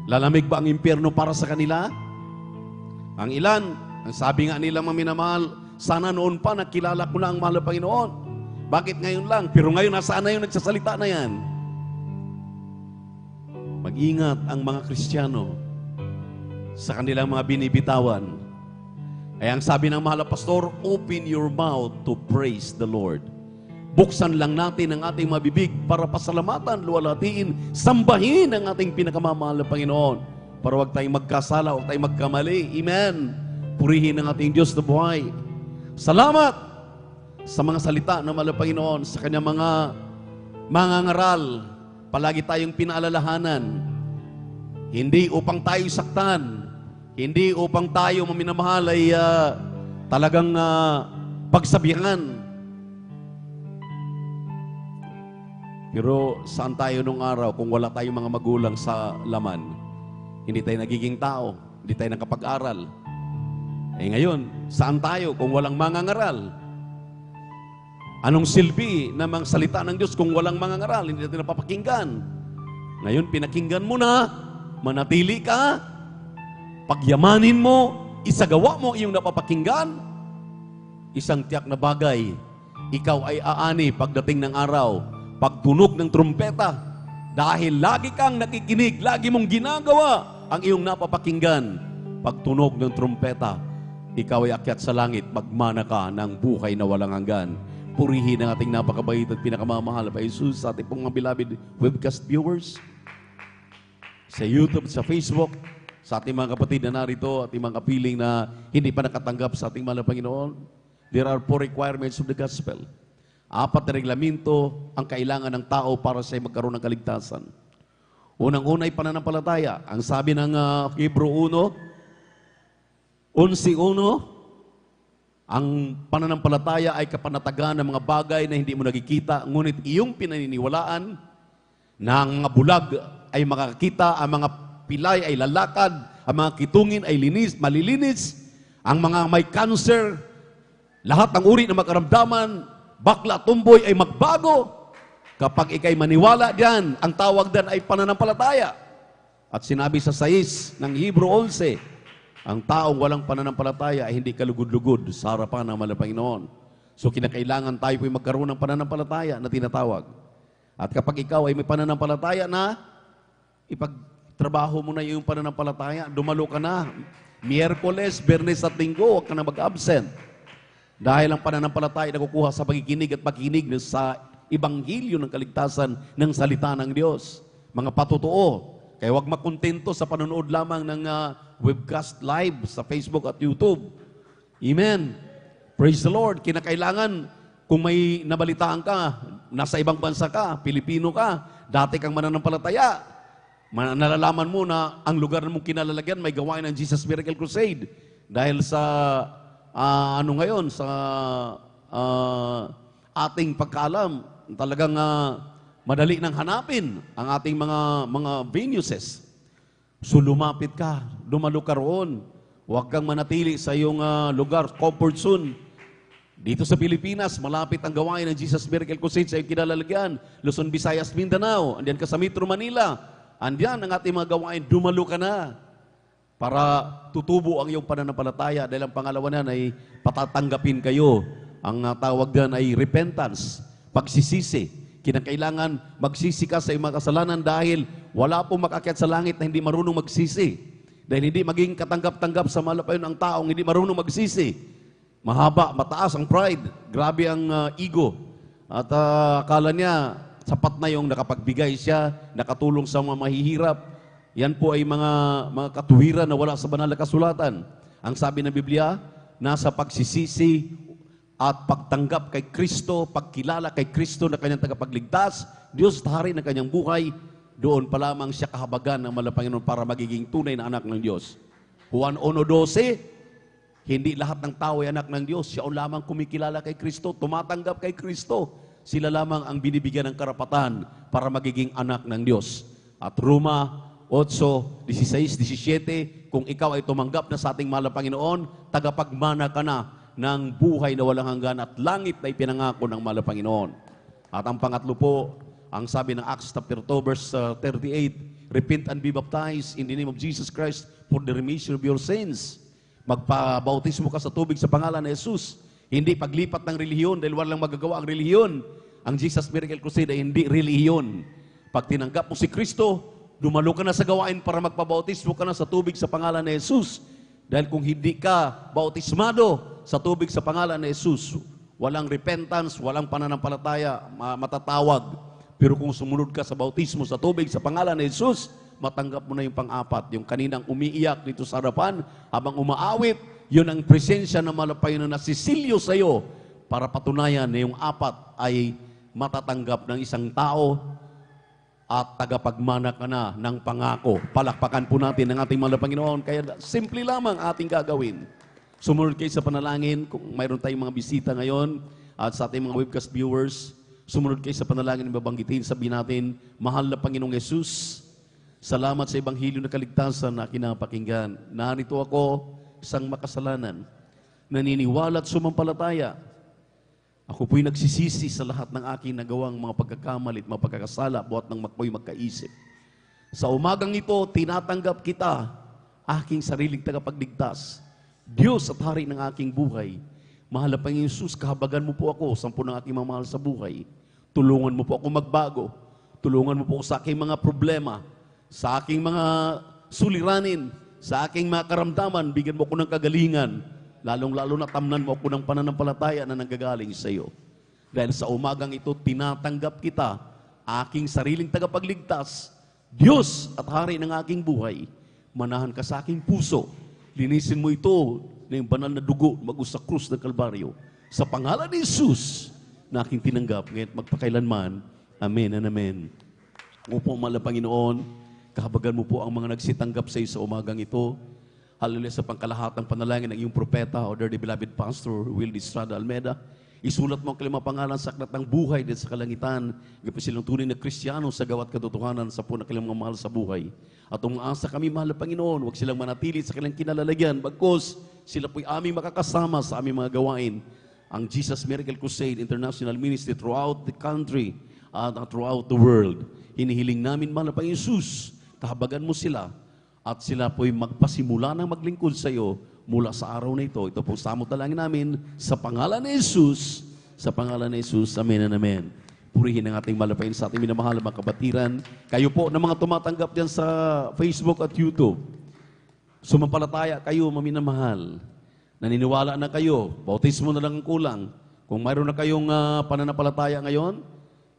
Lalamig ba ang impyerno para sa kanila? Ang ilan, ang sabi nga nila maminamahal, sana noon pa nakilala ko na ang mahal na Panginoon. Bakit ngayon lang? Pero ngayon, nasaan na yung nagsasalita na yan? Mag-ingat ang mga Kristiyano sa kanilang mga binibitawan. Ay ang sabi ng mahal na pastor, open your mouth to praise the Lord. Buksan lang natin ang ating mabibig para pasalamatan, luwalhatiin, sambahin ang ating pinakamamahal na Panginoon. Para huwag tayong magkasala, huwag tayong magkamali. Amen. Purihin ang ating Diyos na buhay. Salamat sa mga salita ng mahal na Panginoon, sa kanyang mga mangangaral. Palagi tayong pinaalalahanan. Hindi upang tayo saktan. Hindi upang tayo maminamahal ay talagang pagsabihan. Pero saan tayo nung araw kung wala tayong mga magulang sa laman? Hindi tayo nagiging tao, hindi tayo nakapag-aral. Eh ngayon, saan tayo kung walang mangangaral? Anong silbi ng mga salita ng Diyos kung walang mangangaral? Hindi natin napapakinggan. Ngayon, pinakinggan mo na, manatili ka, pagyamanin mo, isagawa mo iyong napapakinggan, isang tiyak na bagay, ikaw ay aani pagdating ng araw, pagtunog ng trumpeta, dahil lagi kang nakikinig, lagi mong ginagawa ang iyong napapakinggan. Pagtunog ng trumpeta, ikaw ay akyat sa langit, magmana ka ng buhay na walang hanggan. Purihin ang ating napakabait at pinakamamahal na Jesus sa ating pong mga beloved webcast viewers, sa YouTube, sa Facebook, sa ating mga kapatid na narito, ating mga kapiling na hindi pa nakatanggap sa ating mahal na Panginoon. There are 4 requirements of the gospel. 4 na reglamento ang kailangan ng tao para siya magkaroon ng kaligtasan. Unang-una ay pananampalataya. Ang sabi ng Hebrew 11:1, ang pananampalataya ay kapanatagan ng mga bagay na hindi mo nakikita, ngunit iyong pinaniniwalaan na ang mga bulag ay makakita, ang mga pilay ay lalakad, ang mga kitungin ay malilinis, ang mga may cancer, lahat ng uri ng makaramdaman, bakla, tumboy ay magbago. Kapag ikay maniwala diyan, ang tawag diyan ay pananampalataya. At sinabi sa 6 ng Hebrew 11, ang taong walang pananampalataya ay hindi kalugod-lugod sa harapan ng mahal na Panginoon. So kinakailangan tayo po'y magkaroon ng pananampalataya na tinatawag. At kapag ikaw ay may pananampalataya na, ipagtrabaho mo na yung pananampalataya, dumalo ka na. Miyerkules, Bernes at Linggo, huwag ka na mag-absent. Dahil ang pananampalataya na kukuha sa pakikinig at pakinig sa Ibanghilyo ng kaligtasan ng salita ng Diyos. Mga patotoo. Kaya huwag makontento sa panonood lamang ng webcast live sa Facebook at YouTube. Amen. Praise the Lord. Kinakailangan, kung may nabalitaan ka, nasa ibang bansa ka, Pilipino ka, dati kang mananampalataya, nalalaman mo na ang lugar na mong kinalalagyan may gawain ng Jesus Miracle Crusade. Dahil sa, ngayon, sa ating pagkaalam, talagang madali nang hanapin ang ating mga venues. So lumapit ka, dumalo ka roon. Huwag kang manatili sa iyong lugar, comfort zone. Dito sa Pilipinas, malapit ang gawain ng Jesus Miracle Crusade sa iyong kinalalagyan. Luzon, Visayas, Mindanao. Andiyan ka sa Metro Manila. Andiyan ang ating mga gawain. Dumalo ka na para tutubo ang iyong pananampalataya. Dahil ang pangalawa na ay patatanggapin kayo. Ang tawag dyan ay repentance, pagsisisi. Kinakailangan magsisi ka sa iyong mga kasalanan dahil wala pong makakyat sa langit na hindi marunong magsisi. Dahil hindi maging katanggap-tanggap sa malapayon ang taong hindi marunong magsisi. Mahaba, mataas ang pride. Grabe ang ego. At akala niya, sapat na yung nakapagbigay siya, nakatulong sa mga mahihirap. Yan po ay mga katuwiran na wala sa banal na kasulatan. Ang sabi ng Biblia, nasa pagsisisi at pagtanggap kay Kristo, pagkilala kay Kristo na kanyang tagapagligtas, Diyos at hari ng kanyang buhay, doon pa lamang siya kahabagan ng Malapanginoon para magiging tunay na anak ng Diyos. Juan 1:12, hindi lahat ng tao ay anak ng Diyos. Siya lamang kumikilala kay Kristo, tumatanggap kay Kristo. Sila lamang ang binibigyan ng karapatan para magiging anak ng Diyos. At Roma 8:16, 17, kung ikaw ay tumanggap na sa ating mahal na Panginoon, tagapagmana ka na ng buhay na walang hanggan at langit na ipinangako ng mahal na Panginoon. At ang pangatlo po, ang sabi ng Acts chapter 2 verse 38, repent and be baptized in the name of Jesus Christ for the remission of your sins. Magpabautismo ka sa tubig sa pangalan ni Jesus. Hindi paglipat ng relihiyon dahil walang magagawa ang relihiyon. Ang Jesus Miracle Crusade ay hindi relihiyon. Pag tinanggap mo si Kristo, dumalo ka na sa gawain para magpabautismo ka na sa tubig sa pangalan ni Jesus. Dahil kung hindi ka bautismado sa tubig sa pangalan ni Jesus, walang repentance, walang pananampalataya, matatawag. Pero kung sumunod ka sa bautismo sa tubig sa pangalan ni Jesus, matanggap mo na yung pang-apat. Yung kaninang umiiyak dito sa harapan, habang umaawit, yun ang presensya ng Malapanginoon na sisilyo sa iyo para patunayan na yung apat ay matatanggap ng isang tao at tagapagmana ka na ng pangako. Palakpakan po natin ang ating Malapanginoon. Kaya simple lamang ating gagawin. Sumunod kayo sa panalangin. Kung mayroon tayong mga bisita ngayon at sa ating mga webcast viewers, sumunod kayo sa panalangin na babanggitin. Sabihin natin, mahal na Panginoong Yesus, salamat sa Ebanghilyo na kaligtasan na kinapakinggan. Narito ako, isang makasalanan, naniniwala at sumampalataya. Ako po'y nagsisisi sa lahat ng aking nagawang mga pagkakamali at mga pagkakasala, buhat ng ako'y magkaisip. Sa umagang ito, tinatanggap kita, aking sariling tagapagligtas. Diyos at hari ng aking buhay. Mahal na Panginoon Jesus, kahabagan mo po ako, sampu ng aking mamahal sa buhay. Tulungan mo po ako magbago. Tulungan mo po ako sa aking mga problema, sa aking mga suliranin, sa aking mga karamdaman, bigyan mo ko ng kagalingan, lalong-lalo na tamnan mo ako ng pananampalataya na nanggagaling sa iyo. Dahil sa umagang ito, tinatanggap kita, aking sariling tagapagligtas, Diyos at hari ng aking buhay, manahan ka sa aking puso, linisin mo ito na yung banal na dugo mag-us sa krus ng Kalbaryo. Sa pangalan ni Jesus, na aking tinanggap, ngayon magpakailanman. Amen and amen. Opo, mahal na Panginoon, kahabagan mo po ang mga nagsitanggap sa iyo sa umagang ito. Hallelujah, sa pangkalahatang panalangin ng iyong propeta, o dear beloved Pastor Will Estrada Almeida. Isulat mo ang kalimang pangalan sa aklat ng buhay din sa kalangitan. Gapos silang tunay na Kristiyano sa gawat katotohanan sa po na kalimang mahal sa buhay. At umaasa kami, mahal na Panginoon, huwag silang manatili sa kanilang kinalalagyan, bagkos sila po'y aming makakasama sa aming mga gawain. Ang Jesus Miracle Crusade International Ministry throughout the country at throughout the world. Hinihiling namin, mahal na Panginoon Jesus, kahabagan mo sila at sila po'y magpasimula ng maglingkod sa iyo mula sa araw na ito. Ito po samot dalangin namin sa pangalan ni Jesus. Sa pangalan ni Jesus. Amen and amen. Purihin ang ating malapain sa ating minamahal na mga kabatiran. Kayo po na mga tumatanggap dyan sa Facebook at YouTube. Sumampalataya kayo, maminamahal. Naniniwala na kayo, bautismo na lang ang kulang. Kung mayroon na kayong pananampalataya ngayon,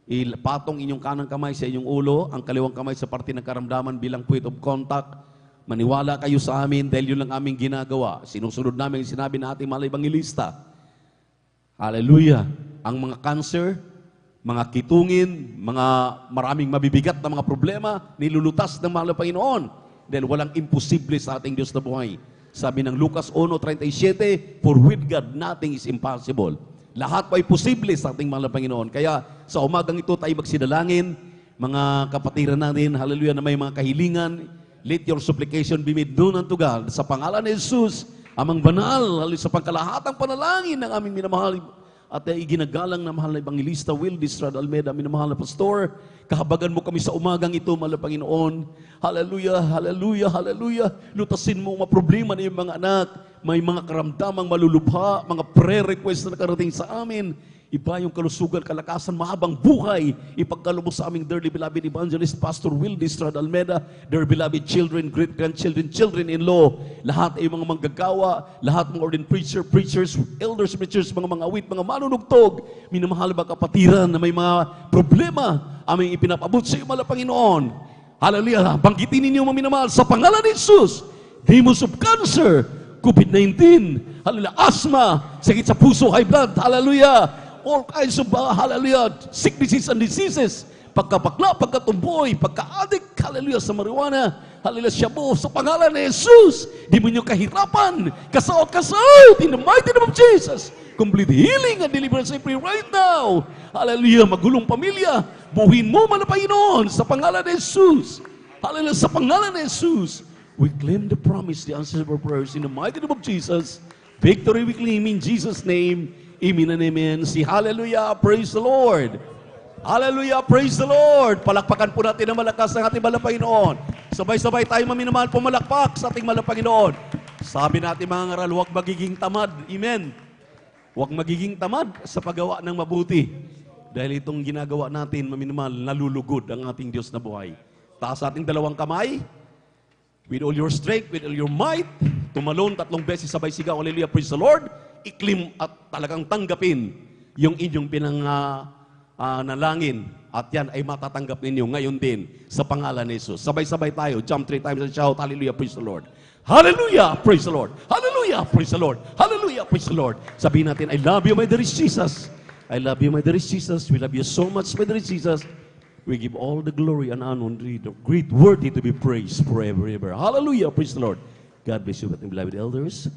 ipatong inyong kanang kamay sa inyong ulo, ang kaliwang kamay sa parte ng karamdaman bilang point of contact. Maniwala kayo sa amin dahil yun lang aming ginagawa. Sinusunod namin ang sinabi na ating mga ebangelista. Hallelujah! Ang mga cancer, mga kitungin, mga maraming mabibigat na mga problema, nilulutas ng mahal na Panginoon. Dahil walang imposible sa ating Diyos na buhay. Sabi ng Lucas 1:37, for with God nothing is impossible. Lahat po ay posible sa ating mahal na Panginoon. Kaya sa umagang ito tayo magsidalangin, mga kapatiran natin, hallelujah, na may mga kahilingan, let your supplication be made known unto God. Sa pangalan ni Jesus, amang banal, hallelujah, sa pangkalahatang panalangin ng aming minamahal at iginagalang na mahal na Evangelista Will Distrad Almeida, minamahal na pastor, kahabagan mo kami sa umagang ito, mahal na Panginoon. Hallelujah, hallelujah, hallelujah. Lutasin mo mga problema ng iyong mga anak, may mga karamdamang malulubha, mga prayer request na nakarating sa amin. Iba yung kalusugan, kalakasan, mahabang buhay. Ipagkalubos sa aming dearly beloved evangelist, Pastor Will Distrad Almeida, their beloved children, great-grandchildren, children-in-law, lahat ay mga manggagawa, lahat mga ordained preachers, elders, preachers, mga awit, mga manunugtog, minamahal ba kapatiran na may mga problema, aming ipinapabot sa iyo, mahal na Panginoon. Hallelujah, banggitin ninyo mga minamahal, sa pangalan ni Jesus, demons of cancer, COVID-19, hallelujah, asthma, sakit sa puso, high blood, hallelujah, all kinds of, hallelujah, sicknesses and diseases, pagkapakla, pagkatumboy, pagka-addict, hallelujah, sa marijuana, hallelujah, shabu, sa pangalan ni Jesus, di mo nyo kahirapan, kasaot, in the mighty name of Jesus, complete healing and deliverance I pray right now, hallelujah, magulong pamilya, buhin mo man ang Panginoon, sa pangalan ni Jesus, hallelujah, sa pangalan ni Jesus, we claim the promise, the answer of our prayers, in the mighty name of Jesus, victory we claim in Jesus' name, amen and amen. Si hallelujah, praise the Lord. Hallelujah, praise the Lord. Palakpakan po natin ang malakas ng ating mahal na Panginoon. Sabay-sabay tayo maminamahal pumalakpak sa ating mahal na Panginoon. Sabi natin mga ngaral, huwag magiging tamad. Amen. Huwag magiging tamad sa paggawa ng mabuti. Dahil itong ginagawa natin, maminamahal, nalulugod ang ating Diyos na buhay. Taas ating dalawang kamay. With all your strength, with all your might, tumalon 3 beses sabay sigaw, hallelujah, praise the Lord, iklim at talagang tanggapin yung inyong nalangin at yan ay matatanggap ninyo ngayon din sa pangalan ni Jesus. Sabay-sabay tayo, jump 3 times and shout, hallelujah, praise the Lord. Hallelujah, praise the Lord. Hallelujah, praise the Lord. Hallelujah, praise the Lord. Sabihin natin, I love you, my dearest Jesus. I love you, my dearest Jesus. We love you so much, my dearest Jesus. We give all the glory and honor and the great worthy to be praised forever and ever. Hallelujah, praise the Lord. God bless you, ating beloved elders.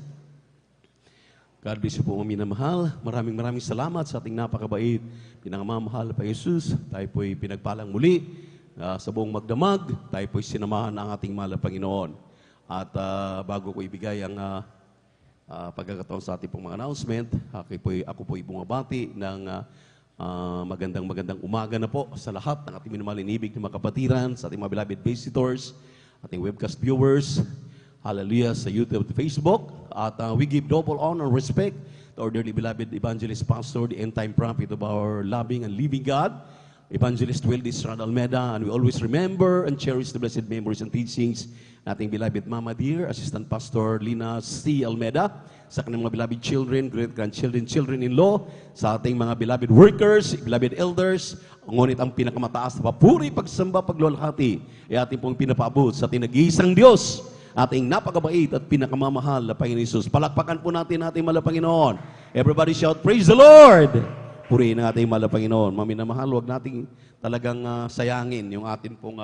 God bless you po, mga minamahal. Maraming salamat sa ating napakabait, pinangamamahal pa Jesus. Tayo po'y pinagpalang muli sa buong magdamag. Tayo po'y sinamahan ng ating mahal na Panginoon. At bago ko ibigay ang pagkakataon sa ating pong mga announcement, ako po'y bumabati ng magandang umaga na po sa lahat ng ating minamahal inibig na mga kapatiran, sa ating mga beloved visitors, ating webcast viewers, hallelujah, sa YouTube at Facebook. At we give double honor and respect to our dearly beloved evangelist pastor, the end-time prophet of our loving and living God, Evangelist Will Distrad Almeida, and we always remember and cherish the blessed memories and teachings nating beloved Mama Dear, Assistant Pastor Lina C. Almeida, sa kanilang mga beloved children, great-grandchildren, children-in-law, sa ating mga beloved workers, beloved elders, ngunit ang pinakamataas na papuri, pagsamba, paglulhati, ay ating pong pinapaabot sa ating nag-iisang Diyos, ating napakabait at pinakamamahal na Panginoon Jesus. Palakpakan po natin ating mahal na Panginoon. Everybody shout, praise the Lord! Purihin ang ating mahal na Panginoon. Maminamahal, huwag nating talagang sayangin yung atin pong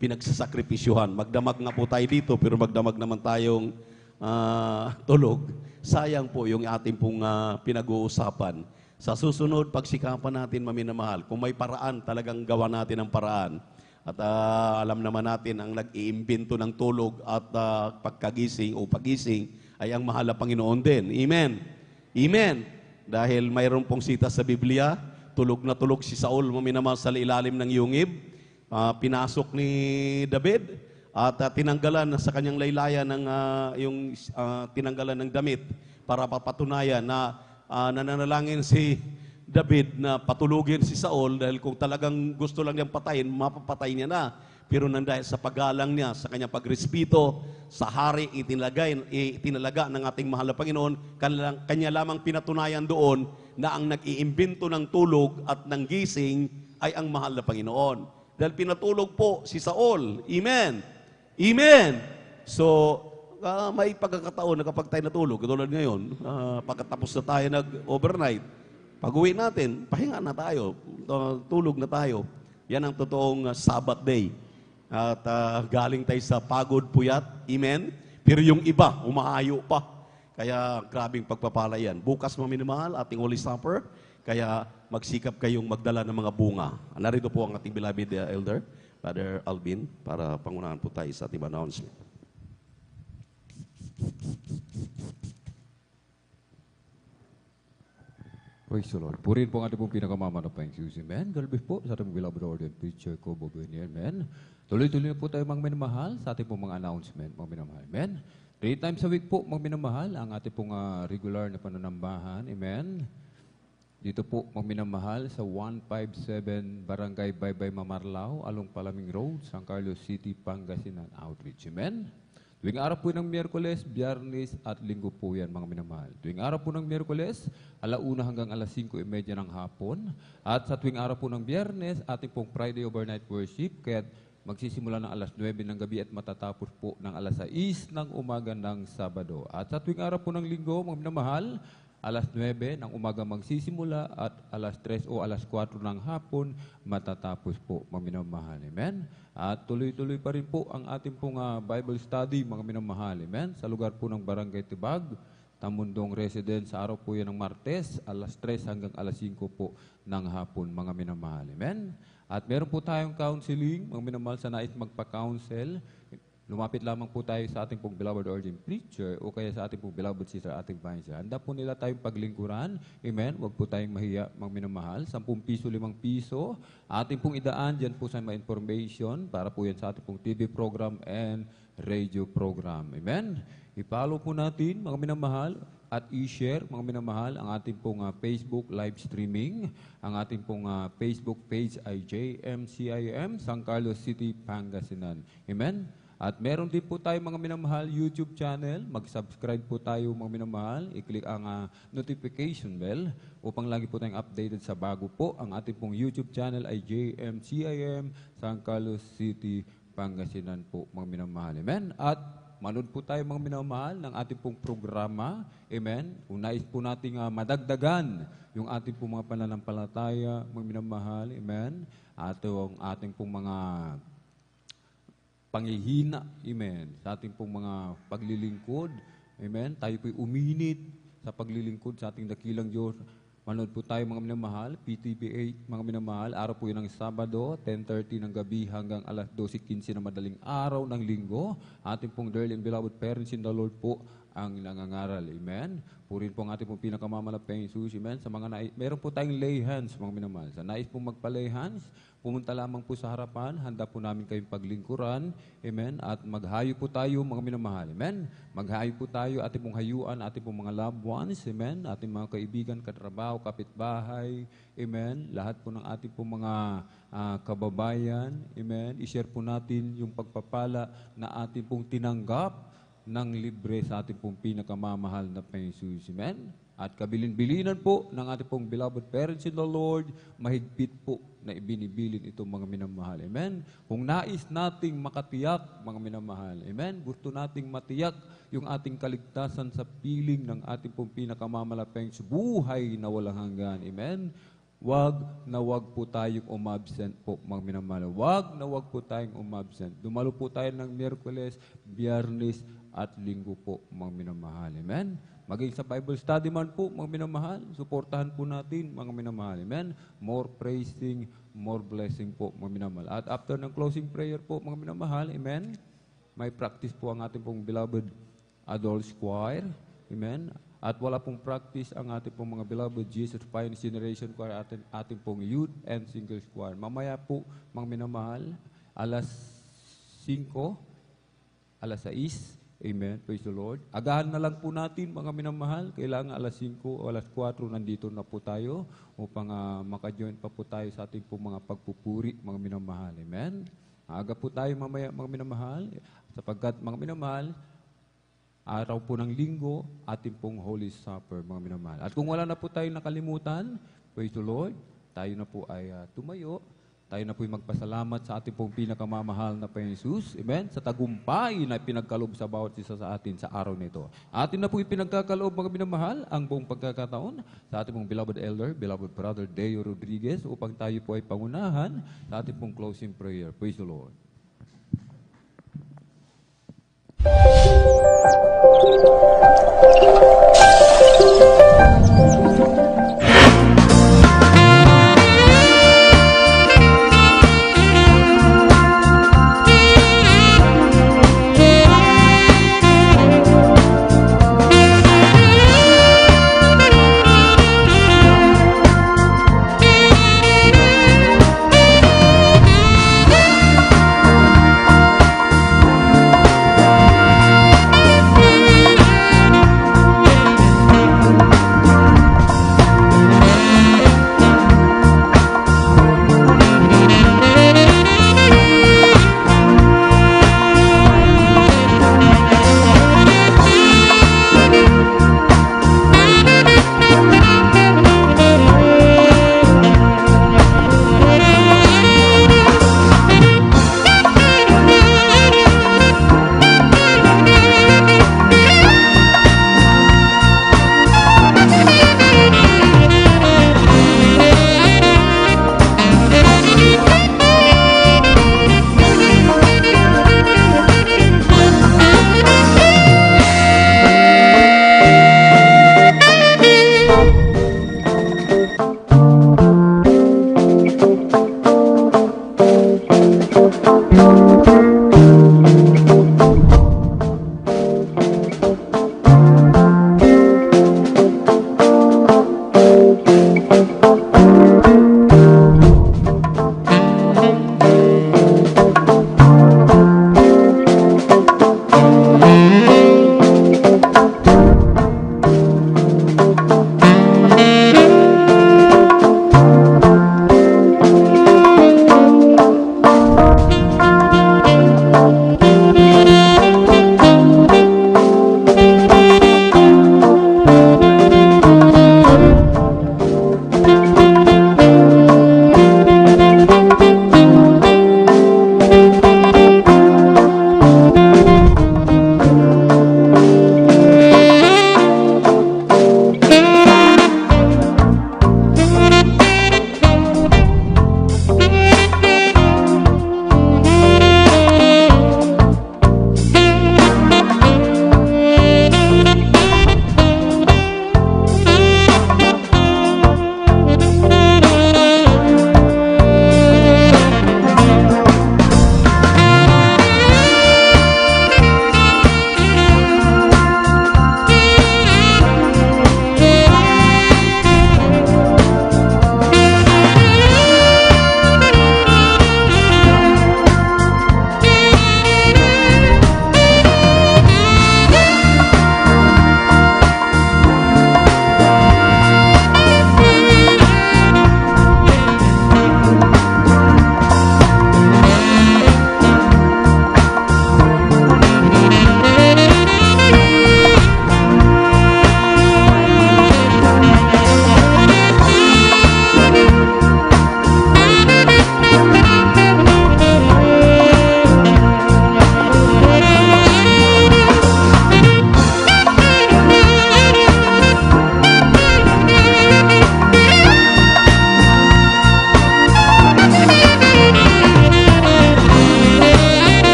pinagsasakripisyuhan. Magdamag nga po tayo dito, pero magdamag naman tayong tulog. Sayang po yung ating pong pinag-uusapan. Sa susunod, pagsikapan natin, maminamahal. Kung may paraan, talagang gawa natin ang paraan. At alam naman natin, ang nag-iimbento ng tulog at pagkagising o pagising ay ang mahal na Panginoon din. Amen. Amen. Dahil mayroon pong sita sa Biblia, tulog na tulog si Saul, maminamahal, sa ilalim ng yungib. Pinasok ni David at tinanggalan sa kanyang laylayan ng tinanggalan ng damit para papatunayan na nananalangin si David na patulugin si Saul dahil kung talagang gusto lang niyang patayin, mapapatay niya na. Pero nang dahil sa paggalang niya, sa kanyang pagrespeto, sa hari itinalaga ng ating mahal na Panginoon, kanya lamang pinatunayan doon na ang nag-iimbento ng tulog at ng gising ay ang mahal na Panginoon. Dahil pinatulog po si Saul. Amen. Amen. So, may pagkakataon na kapag tayo natulog, katulad ngayon, pagkatapos na tayo nag-overnight, pag-uwi natin, pahinga na tayo, tulog na tayo. Yan ang totoong Sabbath day. At galing tayo sa pagod, puyat. Amen? Pero yung iba, umaayo pa. Kaya grabing pagpapala yan. Bukas, mga minamahal, ating Holy Supper. Kaya magsikap kayong magdala ng mga bunga. Narito po ang ating beloved elder, Father Alvin, para pangunahan po tayo sa ating announcement. Praise the Lord. Purihin po ang ating pong pinakamamanapang Diyos. Amen. Galbis po sa ating beloved Lord and preacher ko, Bobini. Amen. Tuloy-tuloy na po tayo mga minamahal sa ating pong mga announcement, mga minamahal. Amen. 3 times a week po, mga minamahal, ang ating pong regular na pananambahan. Amen. Dito po, mga minamahal, sa 157 Barangay Baybay Mamarlao, Along Palaming Road, San Carlos City, Pangasinan Outreach. Amen. Tuwing araw po ng Miyerkules, Biyernes at Linggo po yan, mga minamahal. Tuwing araw po ng Miyerkules, 1:00 hanggang 5:30 ng hapon. At sa tuwing araw po ng Biyernes, ating pong Friday overnight worship, kaya magsisimula ng 9:00 ng gabi at matatapos po ng 6:00 ng umaga ng Sabado. At sa tuwing araw po ng Linggo, mga minamahal, 9:00 ng umaga magsisimula at 3:00 o 4:00 ng hapon matatapos po, mga minamahal. Amen? At tuloy-tuloy pa rin po ang ating pong Bible study, mga minamahal. Amen? Sa lugar po ng Barangay Tibag, Tamundong Residence, sa araw po yan ng Martes, 3:00 hanggang 5:00 po ng hapon, mga minamahal. Amen? At meron po tayong counseling, mga minamahal, sa nais magpa-counsel. Lumapit lamang po tayo sa ating pong beloved ordained preacher o kaya sa ating pong beloved sister, ating vice. Handa po nila tayong paglingkuran. Amen? Huwag po tayong mahiya, mga minamahal. 10 piso, 5 piso. Ating pong idaan dyan po sa mga information para po yan sa ating pong TV program and radio program. Amen? I-follow po natin, mga minamahal, at i-share, mga minamahal, ang ating pong Facebook live streaming. Ang ating pong Facebook page ay JMCIM, San Carlos City, Pangasinan. Amen? At meron din po tayo, mga minamahal, YouTube channel. Mag-subscribe po tayo, mga minamahal. I-click ang notification bell upang lagi po tayong updated sa bago po. Ang ating pong YouTube channel ay JMCIM, San Carlos City, Pangasinan po, mga minamahal. Amen? At manood po tayo, mga minamahal, ng ating pong programa. Amen? Kung nais po nating madagdagan yung ating pong mga pananampalataya, mga minamahal. Amen? At yung ating pong mga panghihina, amen, sa ating pong mga paglilingkod, amen, tayo po'y uminit sa paglilingkod sa ating dakilang Diyos. Manood po tayo, mga minamahal, PTV 8, mga minamahal, araw po yun ng Sabado, 10:30 ng gabi hanggang 12:15 na madaling araw ng Linggo. Ating pong dearly and beloved parents in the Lord po ang nangangaral, amen. Purin po ang ating pong pinakamamalapang Jesus, amen. Sa mga meron po tayong lay hands, mga minamahal. Sa nais pong magpa-lay hands, pumunta lamang po sa harapan, handa po namin kayong paglingkuran, amen, at maghayo po tayo, mga minamahal, amen. Maghayo po tayo, ating pong hayuan, ating pong mga loved ones, amen, ating mga kaibigan, katrabaho, kapitbahay, amen, lahat po ng ating pong mga kababayan, amen. I-share po natin yung pagpapala na ating pong tinanggap ng libre sa ating pong pinakamamahal na Panginoon. Amen? At kabilin-bilinan po ng ating pong beloved parents in the Lord, mahigpit po na ibinibilin itong mga minamahal. Amen? Kung nais nating makatiyak, mga minamahal, amen? Gusto nating matiyak yung ating kaligtasan sa piling ng ating pong pinakamamalapeng buhay na walang hanggan. Amen? Wag na wag po tayong umabsent po, mga minamahal. Wag na wag po tayong umabsent. Dumalo po tayo ng Miyerkules, Biyernes, at Linggo po, mga minamahal. Amen? Maging sa Bible study man po, mga minamahal, suportahan po natin, mga minamahal. Amen? More praising, more blessing po, mga minamahal. At after ng closing prayer po, mga minamahal, amen? May practice po ang ating pong beloved adult choir. Amen? At wala pong practice ang ating pong mga beloved Jesus Finest Generation Choir, ating pong youth and singles choir. Mamaya po, mga minamahal, 5:00, 6:00, Amen. Praise the Lord. Agahan na lang po natin, mga minamahal. Kailangan alas 5 o alas 4 nandito na po tayo upang maka-join pa po tayo sa ating po mga pagpupuri, mga minamahal. Amen. Aga po tayo mamaya, mga minamahal, sapagkat, mga minamahal, araw po ng linggo, ating pong Holy Supper, mga minamahal. At kung wala na po tayong nakalimutan, praise the Lord, tayo na po ay tumayo. Tayo na po'y magpasalamat sa ating pong pinakamamahal na Panginoon Jesus. Amen? Sa tagumpay na pinagkaloob sa bawat isa sa atin sa araw nito. Atin na po'y pinagkakaloob, mga minamahal, ang buong pagkakataon sa ating pong beloved elder, beloved brother Deo Rodriguez, upang tayo po ay pangunahan sa ating pong closing prayer. Praise the Lord.